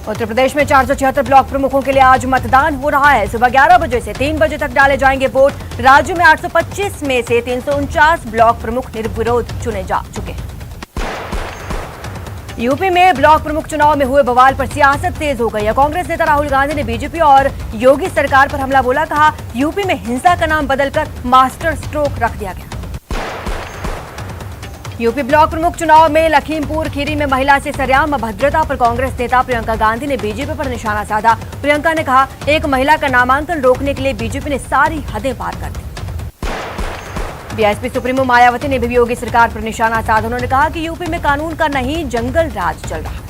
उत्तर प्रदेश में 476 ब्लॉक प्रमुखों के लिए आज मतदान हो रहा है। सुबह 11 बजे से 3 बजे तक डाले जाएंगे वोट। राज्य में 825 में से 349 ब्लॉक प्रमुख निर्विरोध चुने जा चुके हैं। यूपी में ब्लॉक प्रमुख चुनाव में हुए बवाल पर सियासत तेज हो गई है। कांग्रेस नेता राहुल गांधी ने बीजेपी और योगी सरकार पर हमला बोला। कहा, यूपी में हिंसा का नाम बदलकर मास्टर स्ट्रोक रख दिया गया। यूपी ब्लॉक प्रमुख चुनाव में लखीमपुर खीरी में महिला से सरेआम अभद्रता पर कांग्रेस नेता प्रियंका गांधी ने बीजेपी पर निशाना साधा। प्रियंका ने कहा, एक महिला का नामांकन रोकने के लिए बीजेपी ने सारी हदें पार कर दी। बीएसपी सुप्रीमो मायावती ने भी योगी सरकार पर निशाना साधा। उन्होंने कहा कि यूपी में कानून का नहीं जंगल राज चल रहा है।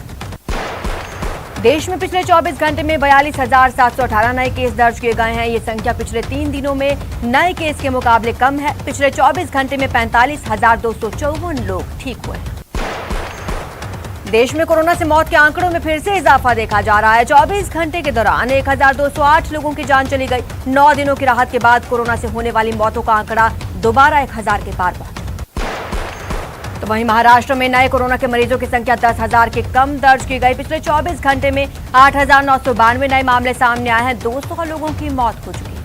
देश में पिछले 24 घंटे में 42,718 नए केस दर्ज किए गए हैं। ये संख्या पिछले 3 दिनों में नए केस के मुकाबले कम है। पिछले 24 घंटे में 45,254 लोग ठीक हुए। देश में कोरोना से मौत के आंकड़ों में फिर से इजाफा देखा जा रहा है। 24 घंटे के दौरान 1,208 लोगों की जान चली गई। 9 दिनों की राहत के बाद कोरोना से होने वाली मौतों का आंकड़ा दोबारा 1,000 के पार पहुंचा। तो वहीं महाराष्ट्र में नए कोरोना के मरीजों की संख्या 10,000 के कम दर्ज की गई। पिछले 24 घंटे में 8,992 नए मामले सामने आए हैं। 200 लोगों की मौत हो चुकी है।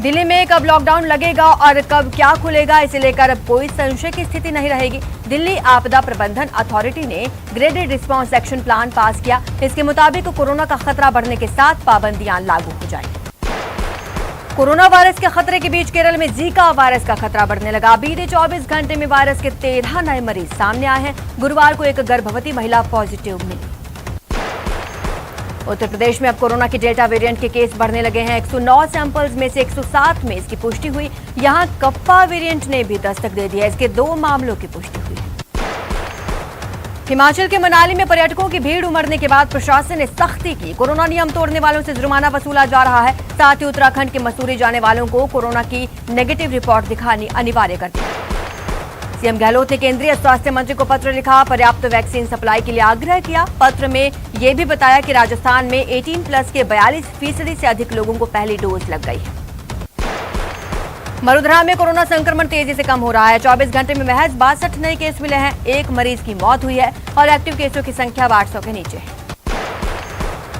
दिल्ली में कब लॉकडाउन लगेगा और कब क्या खुलेगा, इसे लेकर अब कोई संशय की स्थिति नहीं रहेगी। दिल्ली आपदा प्रबंधन अथॉरिटी ने graded response action plan pass किया। इसके मुताबिक कोरोना का खतरा बढ़ने के साथ पाबंदियां लागू हो जाएंगी। कोरोना वायरस के खतरे के बीच केरल में जीका वायरस का खतरा बढ़ने लगा। बीते 24 घंटे में वायरस के 13 नए मरीज सामने आए हैं। गुरुवार को एक गर्भवती महिला पॉजिटिव मिली। उत्तर प्रदेश में अब कोरोना के डेल्टा वेरिएंट के केस बढ़ने लगे हैं। 109 सैंपल्स में से 107 में इसकी पुष्टि हुई। यहां कप्पा वेरिएंट ने भी दस्तक दे दिया। इसके 2 मामलों की पुष्टि हुई। हिमाचल के मनाली में पर्यटकों की भीड़ उमड़ने के बाद प्रशासन ने सख्ती की। कोरोना नियम तोड़ने वालों से जुर्माना वसूला जा रहा है। साथ ही उत्तराखंड के मसूरी जाने वालों को कोरोना की नेगेटिव रिपोर्ट दिखानी अनिवार्य कर दी। सीएम गहलोत ने केंद्रीय स्वास्थ्य मंत्री को पत्र लिखा, पर्याप्त वैक्सीन सप्लाई के लिए आग्रह किया। पत्र में यह भी बताया कि राजस्थान में 18+ के 42% से अधिक लोगों को पहली डोज लग गई है। मरुधरा में कोरोना संक्रमण तेजी से कम हो रहा है। 24 घंटे में महज 62 नए केस मिले हैं। 1 मरीज की मौत हुई है और एक्टिव केसों की संख्या 800 के नीचे है।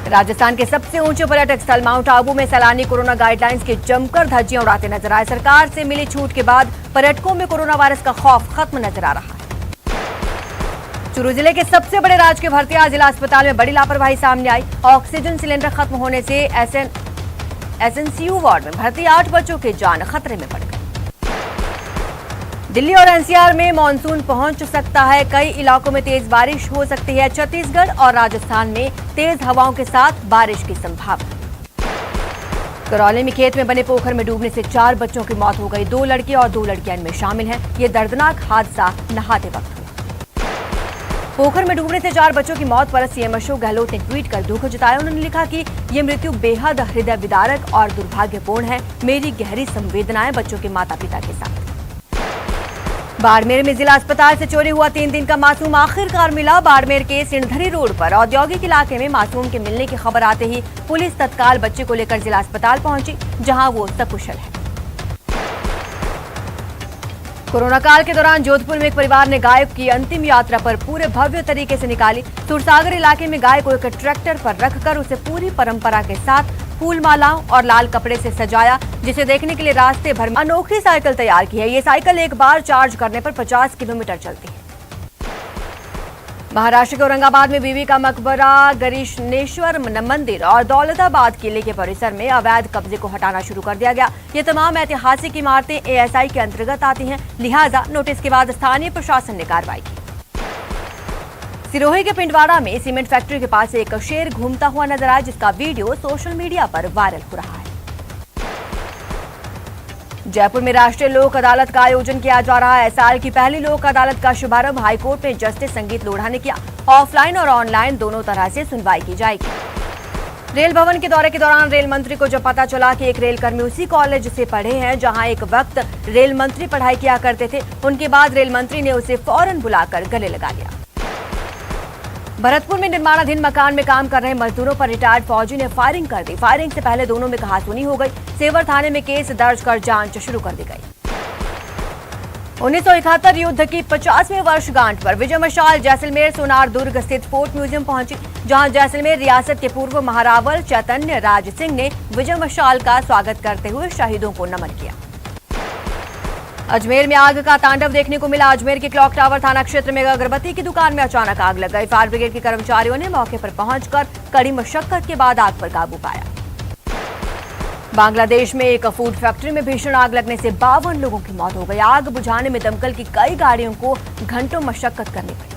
राजस्थान के सबसे ऊंचे पर्यटक स्थल माउंट आबू में सैलानी कोरोना गाइडलाइंस की जमकर धज्जियां उड़ाते नजर आए। सरकार से मिली छूट के बाद पर्यटकों में कोरोना वायरस का खौफ खत्म नजर आ रहा है। चूरू जिले के सबसे बड़े राजकीय भरतिया जिला अस्पताल में बड़ी लापरवाही सामने आई। ऑक्सीजन सिलेंडर खत्म होने से एसएनसीयू वार्ड में भर्ती 8 बच्चों की जान खतरे में पड़ गई। दिल्ली और एनसीआर में मानसून पहुंच सकता है। कई इलाकों में तेज बारिश हो सकती है। छत्तीसगढ़ और राजस्थान में तेज हवाओं के साथ बारिश की संभावना। करौली में खेत में बने पोखर में डूबने से 4 बच्चों की मौत हो गई। 2 लड़के और 2 लड़कियां इनमें शामिल हैं। ये दर्दनाक हादसा नहाते वक्त हुआ। पोखर में डूबने से 4 बच्चों की मौत पर सीएम अशोक गहलोत ने ट्वीट कर दुख जताया। उन्होंने लिखा कि ये मृत्यु बेहद हृदय विदारक और दुर्भाग्यपूर्ण है। मेरी गहरी संवेदनाएं बच्चों के माता पिता के साथ। बाड़मेर में जिला अस्पताल से चोरी हुआ 3 दिन का मासूम आखिरकार मिला। बाड़मेर के सिणधरी रोड पर औद्योगिक इलाके में मासूम के मिलने की खबर आते ही पुलिस तत्काल बच्चे को लेकर जिला अस्पताल पहुंची, जहां वो सकुशल है। कोरोना काल के दौरान जोधपुर में एक परिवार ने गाय की अंतिम यात्रा पर पूरे भव्य तरीके से निकाली। सुरसागर इलाके में गाय को एक ट्रैक्टर पर रखकर उसे पूरी परंपरा के साथ फूल मालाओं और लाल कपड़े से सजाया, जिसे देखने के लिए रास्ते भर में अनोखी साइकिल तैयार की है। ये साइकिल एक बार चार्ज करने पर 50 किलोमीटर चलती है। महाराष्ट्र के औरंगाबाद में बीवी का मकबरा, गरीशनेश्वर मंदिर और दौलताबाद किले के परिसर में अवैध कब्जे को हटाना शुरू कर दिया गया। ये तमाम ऐतिहासिक इमारतें एएसआई के अंतर्गत आती हैं, लिहाजा नोटिस के बाद स्थानीय प्रशासन ने कार्रवाई की। सिरोही के पिंडवाड़ा में सीमेंट फैक्ट्री के पास एक शेर घूमता हुआ नजर आया, जिसका वीडियो सोशल मीडिया पर वायरल हो रहा है। जयपुर में राष्ट्रीय लोक अदालत का आयोजन किया जा रहा है। साल की पहली लोक अदालत का शुभारंभ हाईकोर्ट में जस्टिस संगीत लोढ़ा ने किया। ऑफलाइन और ऑनलाइन दोनों तरह से सुनवाई की जाएगी। रेल भवन के दौरे के दौरान रेल मंत्री को जब पता चला कि एक रेल कर्मी उसी कॉलेज से पढ़े हैं जहां एक वक्त रेल मंत्री पढ़ाई किया करते थे, उनके बाद रेल मंत्री ने उसे फौरन बुलाकर गले लगा लिया। भरतपुर में निर्माणाधीन मकान में काम कर रहे मजदूरों पर रिटायर्ड फौजी ने फायरिंग कर दी। फायरिंग से पहले दोनों में कहासुनी हो गई। सेवर थाने में केस दर्ज कर जांच शुरू कर दी गई। 1971 युद्ध की 50वीं वर्षगांठ पर विजय मशाल जैसलमेर सोनार दुर्ग स्थित फोर्ट म्यूजियम पहुंची, जहां जैसलमेर रियासत के पूर्व महारावल चैतन्य राज सिंह ने विजय मशाल का स्वागत करते हुए शहीदों को नमन किया। अजमेर में आग का तांडव देखने को मिला। अजमेर के क्लॉक टावर थाना क्षेत्र में अगरबत्ती की दुकान में अचानक आग लग गई। फायर ब्रिगेड के कर्मचारियों ने मौके पर पहुंचकर कड़ी मशक्कत के बाद आग पर काबू पाया। बांग्लादेश में एक फूड फैक्ट्री में भीषण आग लगने से 52 लोगों की मौत हो गई। आग बुझाने में दमकल की कई गाड़ियों को घंटों मशक्कत करनी पड़ी।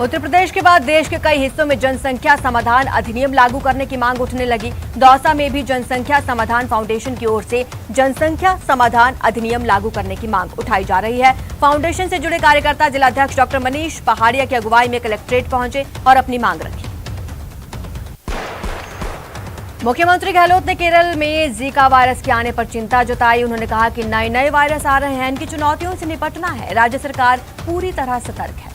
उत्तर प्रदेश के बाद देश के कई हिस्सों में जनसंख्या समाधान अधिनियम लागू करने की मांग उठने लगी। दौसा में भी जनसंख्या समाधान फाउंडेशन की ओर से जनसंख्या समाधान अधिनियम लागू करने की मांग उठाई जा रही है। फाउंडेशन से जुड़े कार्यकर्ता जिलाध्यक्ष डॉक्टर मनीष पहाड़िया की अगुवाई में कलेक्ट्रेट पहुंचे और अपनी मांग रखी। मुख्यमंत्री गहलोत ने केरल में जीका वायरस के आने पर चिंता जताई। उन्होंने कहा कि नए वायरस आ रहे हैं, इनकी चुनौतियों से निपटना है। राज्य सरकार पूरी तरह सतर्क है।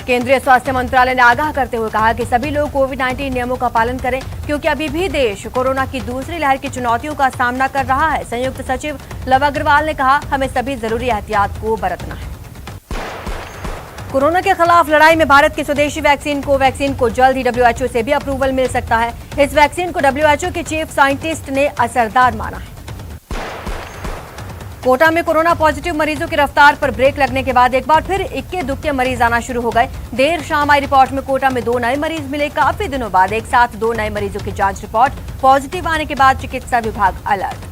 केंद्रीय स्वास्थ्य मंत्रालय ने आगाह करते हुए कहा कि सभी लोग कोविड-19 नियमों का पालन करें, क्योंकि अभी भी देश कोरोना की दूसरी लहर की चुनौतियों का सामना कर रहा है। संयुक्त सचिव लव अग्रवाल ने कहा, हमें सभी जरूरी एहतियात को बरतना है। कोरोना के खिलाफ लड़ाई में भारत की स्वदेशी वैक्सीन कोवैक्सीन को जल्द ही WHO से भी अप्रूवल मिल सकता है। इस वैक्सीन को WHO के चीफ साइंटिस्ट ने असरदार माना है। कोटा में कोरोना पॉजिटिव मरीजों की रफ्तार पर ब्रेक लगने के बाद एक बार फिर इक्के दुक्के मरीज आना शुरू हो गए। देर शाम आई रिपोर्ट में कोटा में 2 नए मरीज मिले। काफी दिनों बाद एक साथ 2 नए मरीजों की जांच रिपोर्ट पॉजिटिव आने के बाद चिकित्सा विभाग अलर्ट।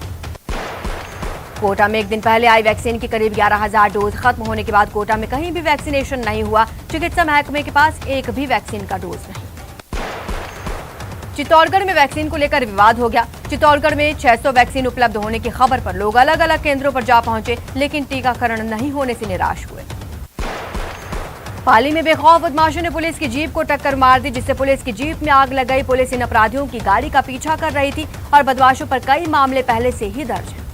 कोटा में एक दिन पहले आई वैक्सीन की करीब 11,000 डोज खत्म होने के बाद कोटा में कहीं भी वैक्सीनेशन नहीं हुआ। चिकित्सा महकमे के पास एक भी वैक्सीन का डोज नहीं। चित्तौड़गढ़ में वैक्सीन को लेकर विवाद हो गया। चित्तौड़गढ़ में 600 वैक्सीन उपलब्ध होने की खबर पर लोग अलग अलग केंद्रों पर जा पहुंचे, लेकिन टीकाकरण नहीं होने से निराश हुए। पाली में बेखौफ बदमाशों ने पुलिस की जीप को टक्कर मार दी, जिससे पुलिस की जीप में आग लग गई। पुलिस इन अपराधियों की गाड़ी का पीछा कर रही थी और बदमाशों पर कई मामले पहले से ही दर्ज हैं।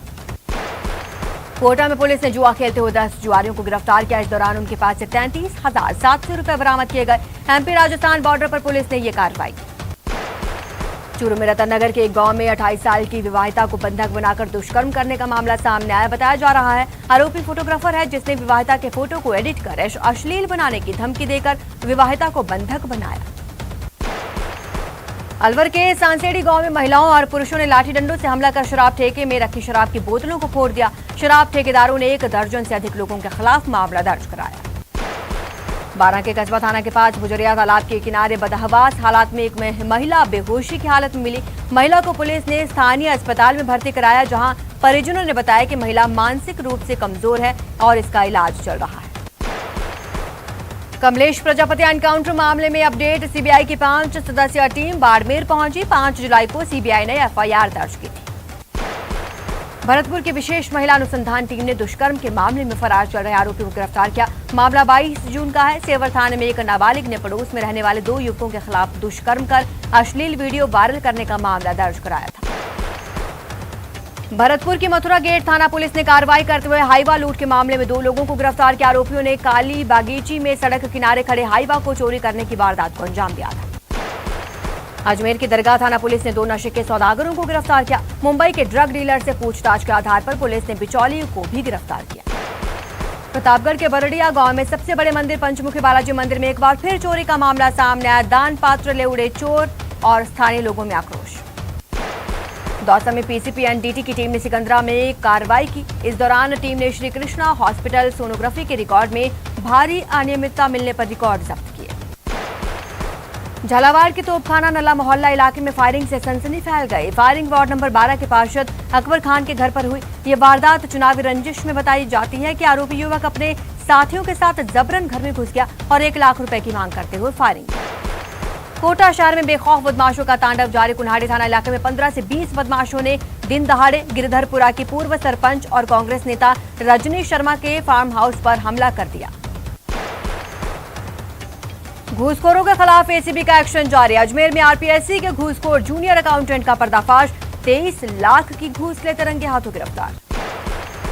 कोटा में पुलिस ने जुआ खेलते हुए 10 जुआरियों को गिरफ्तार किया। इस दौरान उनके पास से 33,700 रुपए बरामद किए गए। MP राजस्थान बॉर्डर पर पुलिस ने ये कार्रवाई की। चूरू में रतन नगर के एक गांव में 28 साल की विवाहिता को बंधक बनाकर दुष्कर्म करने का मामला सामने आया। बताया जा रहा है आरोपी फोटोग्राफर है, जिसने विवाहिता के फोटो को एडिट कर अश्लील बनाने की धमकी देकर विवाहिता को बंधक बनाया। अलवर के सांसेड़ी गांव में महिलाओं और पुरुषों ने लाठी डंडों से हमला कर शराब ठेके में रखी शराब की बोतलों को फोड़ दिया। शराब ठेकेदारों ने 1 दर्जन से अधिक लोगों के खिलाफ मामला दर्ज कराया। बारां के कस्बा थाना के पास गुजरिया तालाब के किनारे बदहवास हालात में एक महिला बेहोशी की हालत में मिली। महिला को पुलिस ने स्थानीय अस्पताल में भर्ती कराया, जहां परिजनों ने बताया कि महिला मानसिक रूप से कमजोर है और इसका इलाज चल रहा है। कमलेश प्रजापति एनकाउंटर मामले में अपडेट। CBI की 5 सदस्यीय टीम बाड़मेर पहुंची। 5 जुलाई को CBI ने FIR दर्ज की थी। भरतपुर की विशेष महिला अनुसंधान टीम ने दुष्कर्म के मामले में फरार चल रहे आरोपी को गिरफ्तार किया। मामला 22 जून का है। सेवर थाने में एक नाबालिग ने पड़ोस में रहने वाले 2 युवकों के खिलाफ दुष्कर्म कर अश्लील वीडियो वायरल करने का मामला दर्ज कराया था। भरतपुर की मथुरा गेट थाना पुलिस ने कार्रवाई करते हुए हाईवा लूट के मामले में 2 लोगों को गिरफ्तार किया। आरोपियों ने काली बागीची में सड़क किनारे खड़े हाईवा को चोरी करने की वारदात को अंजाम दिया था। अजमेर की दरगाह थाना पुलिस ने 2 नशे के सौदागरों को गिरफ्तार किया। मुंबई के ड्रग डीलर से पूछताछ के आधार पर पुलिस ने बिचौलियों को भी गिरफ्तार किया। प्रतापगढ़ के बरड़िया गांव में सबसे बड़े मंदिर पंचमुखी बालाजी मंदिर में एक बार फिर चोरी का मामला सामने आया। दान पात्र ले उड़े चोर और स्थानीय लोगों में आक्रोश। दौसा में PCP NDT की टीम ने सिकंदरा में कार्रवाई की। इस दौरान टीम ने श्री कृष्णा हॉस्पिटल सोनोग्राफी के रिकॉर्ड में भारी अनियमितता मिलने पर रिकॉर्ड जब्त किए। झालावाड़ के तोपखाना नला मोहल्ला इलाके में फायरिंग से सनसनी फैल गई। फायरिंग वार्ड नंबर 12 के पार्षद अकबर खान के घर पर हुई। ये वारदात चुनावी रंजिश में बताई जाती है कि आरोपी युवक अपने साथियों के साथ जबरन घर में घुस गया और 1 लाख रुपए की मांग करते हुए फायरिंग की। कोटा शहर में बेखौफ बदमाशों का तांडव जारी। कुन्हाड़ी थाना इलाके में 15 से 20 बदमाशों ने दिन दहाड़े गिरधरपुरा की पूर्व सरपंच और कांग्रेस नेता रजनी शर्मा के फार्म हाउस पर हमला कर दिया। घूसखोरों के खिलाफ ACB का एक्शन जारी। अजमेर में RPSC के घूसखोर जूनियर अकाउंटेंट का पर्दाफाश। 23 लाख की घूस लेते रंगे हाथों गिरफ्तार।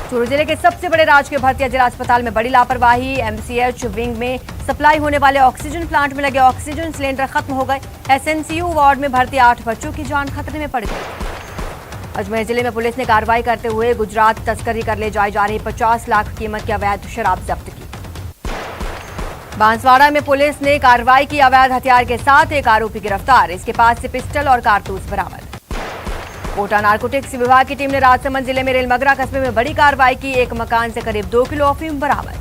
चूरू जिले के सबसे बड़े राजकीय भर्तिया जिला अस्पताल में बड़ी लापरवाही। MCH विंग में सप्लाई होने वाले ऑक्सीजन प्लांट में लगे ऑक्सीजन सिलेंडर खत्म हो गए। SNCU वार्ड में भर्ती 8 बच्चों की जान खतरे में पड़ गई। अजमेर जिले में पुलिस ने कार्रवाई करते हुए गुजरात तस्करी कर ले जाई जा रही 50 लाख कीमत की अवैध शराब जब्त की। बांसवाड़ा में पुलिस ने कार्रवाई की, अवैध हथियार के साथ एक आरोपी गिरफ्तार, इसके पास से पिस्टल और कारतूस बरामद। कोटा नारकोटिक्स विभाग की टीम ने राजसमंद जिले में रेलमगरा कस्बे में बड़ी कार्रवाई की, एक मकान से करीब 2 किलो अफीम बरामद।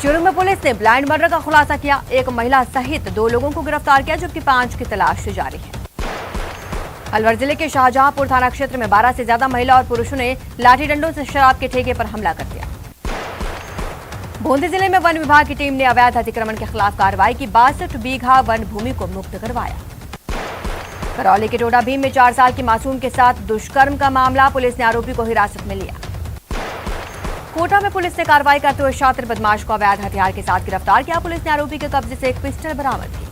चुरू में पुलिस ने ब्लाइंड मर्डर का खुलासा किया, एक महिला सहित 2 लोगों को गिरफ्तार किया, जबकि 5 की तलाश जारी है। अलवर जिले के शाहजहांपुर थाना क्षेत्र में 12 से ज्यादा महिला और पुरुषों ने लाठी डंडों से शराब के ठेके पर हमला कर दिया। बूंदी जिले में वन विभाग की टीम ने अवैध अतिक्रमण के खिलाफ कार्रवाई की, 62 बीघा वन भूमि को मुक्त करवाया। करौली के टोडा भीम में 4 साल की मासूम के साथ दुष्कर्म का मामला, पुलिस ने आरोपी को हिरासत में लिया। कोटा में पुलिस ने कार्रवाई करते हुए शातिर बदमाश को अवैध हथियार के साथ गिरफ्तार किया, पुलिस ने आरोपी के कब्जे से एक पिस्टल बरामद की।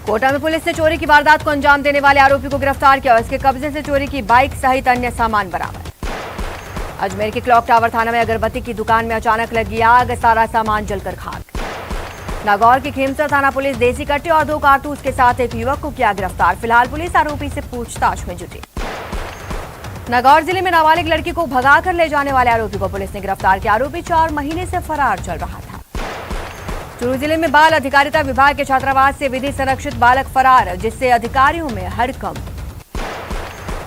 कोटा में पुलिस ने चोरी की वारदात को अंजाम देने वाले आरोपी को गिरफ्तार किया और इसके कब्जे से चोरी की बाइक सहित अन्य सामान बरामद। अजमेर के क्लॉक टावर थाना में अगरबत्ती की दुकान में अचानक लगी आग, सारा सामान जलकर खाक। नागौर की खेमसर थाना पुलिस देसी कट्टे और 2 कारतूस के साथ एक युवक को किया गिरफ्तार, फिलहाल पुलिस आरोपी से पूछताछ में जुटी। नागौर जिले में नाबालिग लड़की को भगाकर ले जाने वाले आरोपी को पुलिस ने गिरफ्तार किया, आरोपी 4 महीने से फरार चल रहा था। चूरू जिले में बाल अधिकारिता विभाग के छात्रावास से विधि संरक्षित बालक फरार, जिससे अधिकारियों में हड़कंप।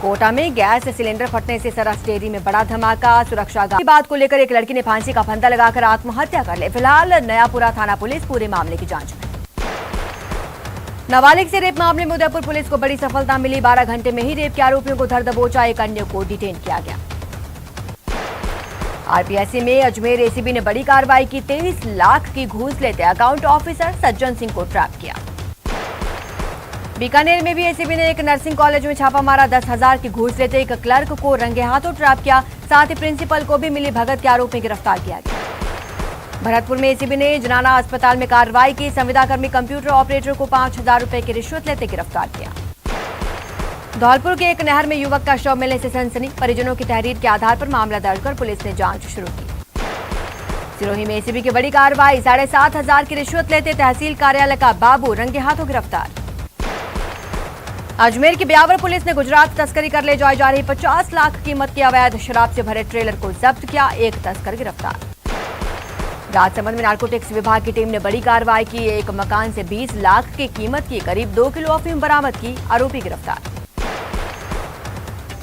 कोटा में गैस सिलेंडर फटने से सरस डेयरी में बड़ा धमाका, सुरक्षा की बात को लेकर एक लड़की ने फांसी का फंदा लगाकर आत्महत्या कर ली, फिलहाल नयापुरा थाना पुलिस पूरे मामले की जांच में। नाबालिग से रेप मामले में उदयपुर पुलिस को बड़ी सफलता मिली, 12 घंटे में ही रेप के आरोपियों को धर दबोचा, एक अन्य को डिटेन किया गया। आरपीएससी में अजमेर एसीबी ने बड़ी कार्रवाई की, 23 लाख की घूस लेते अकाउंट ऑफिसर सज्जन सिंह को ट्रैप किया। बीकानेर में भी एसीबी ने एक नर्सिंग कॉलेज में छापा मारा, 10,000 की घूस लेते एक क्लर्क को रंगे हाथों ट्रैप किया, साथ ही प्रिंसिपल को भी मिली भगत के आरोप में गिरफ्तार किया गया। भरतपुर में एसीबी ने जनाना अस्पताल में कार्रवाई की, संविदाकर्मी कंप्यूटर ऑपरेटर को 5,000 रुपए की रिश्वत लेते गिरफ्तार किया। धौलपुर के एक नहर में युवक का शव मिलने से सनसनी, परिजनों की तहरीर के आधार पर मामला दर्ज कर पुलिस ने जांच शुरू की। सिरोही में एसीबी की बड़ी कार्रवाई, 7,500 की रिश्वत लेते तहसील कार्यालय का बाबू रंगे हाथों गिरफ्तार। अजमेर की ब्यावर पुलिस ने गुजरात तस्करी कर ले जाई जा रही 50 लाख कीमत की अवैध शराब से भरे ट्रेलर को जब्त किया, एक तस्कर गिरफ्तार। राजसमंद में नारकोटिक्स विभाग की टीम ने बड़ी कार्रवाई की, एक मकान से 20 लाख की कीमत की करीब 2 किलो अफीम बरामद की, आरोपी गिरफ्तार।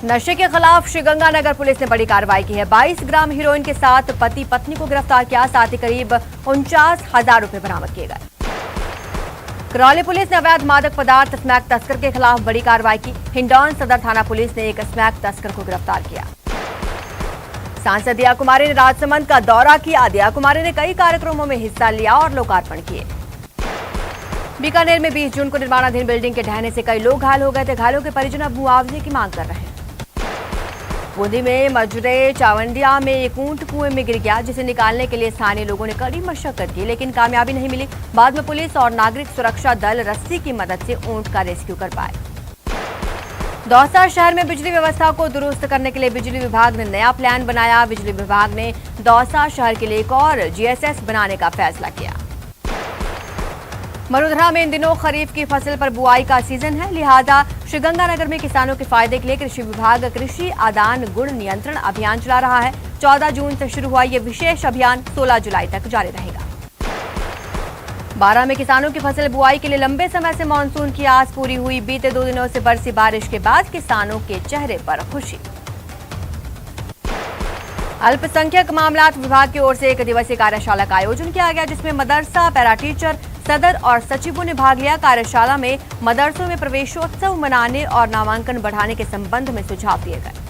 नशे के खिलाफ श्रीगंगानगर पुलिस ने बड़ी कार्रवाई की है, 22 ग्राम हीरोइन के साथ पति पत्नी को गिरफ्तार किया, साथ ही करीब 49,000 रुपए बरामद किए गए। करौली पुलिस ने अवैध मादक पदार्थ स्मैक तस्कर के खिलाफ बड़ी कार्रवाई की, हिंडौन सदर थाना पुलिस ने एक स्मैक तस्कर को गिरफ्तार किया। सांसद दिया कुमारी ने राजसमंद का दौरा किया, दिया कुमारी ने कई कार्यक्रमों में हिस्सा लिया और लोकार्पण किए। बीकानेर में 20 जून को निर्माणाधीन बिल्डिंग के ढहने से कई लोग घायल हो गए थे, घायलों के परिजन अब मुआवजे की मांग कर रहे हैं। बूंदी में मजरे चावंडिया में एक ऊंट कुएं में गिर गया, जिसे निकालने के लिए स्थानीय लोगों ने कड़ी मशक्कत की, लेकिन कामयाबी नहीं मिली। बाद में पुलिस और नागरिक सुरक्षा दल रस्सी की मदद से ऊंट का रेस्क्यू कर पाए। दौसा शहर में बिजली व्यवस्था को दुरुस्त करने के लिए बिजली विभाग ने नया प्लान बनाया, बिजली विभाग ने दौसा शहर के लिए एक और जीएसएस बनाने का फैसला किया। मरुधरा में इन दिनों खरीफ की फसल पर बुआई का सीजन है, लिहाजा श्रीगंगानगर में किसानों के फायदे के लिए कृषि विभाग कृषि आदान गुण नियंत्रण अभियान चला रहा है। 14 जून से शुरू हुआ ये विशेष अभियान 16 जुलाई तक जारी रहेगा। 12 में किसानों की फसल बुआई के लिए लंबे समय से मानसून की आस पूरी हुई, बीते 2 दिनों से बरसी बारिश के बाद किसानों के चेहरे पर खुशी। अल्पसंख्यक मामलात विभाग की ओर से 1 दिवसीय कार्यशाला का आयोजन किया गया, जिसमें मदरसा, पैरा टीचर, सदर और सचिवों ने भाग लिया। कार्यशाला में मदरसों में प्रवेशोत्सव मनाने और नामांकन बढ़ाने के संबंध में सुझाव दिए गए।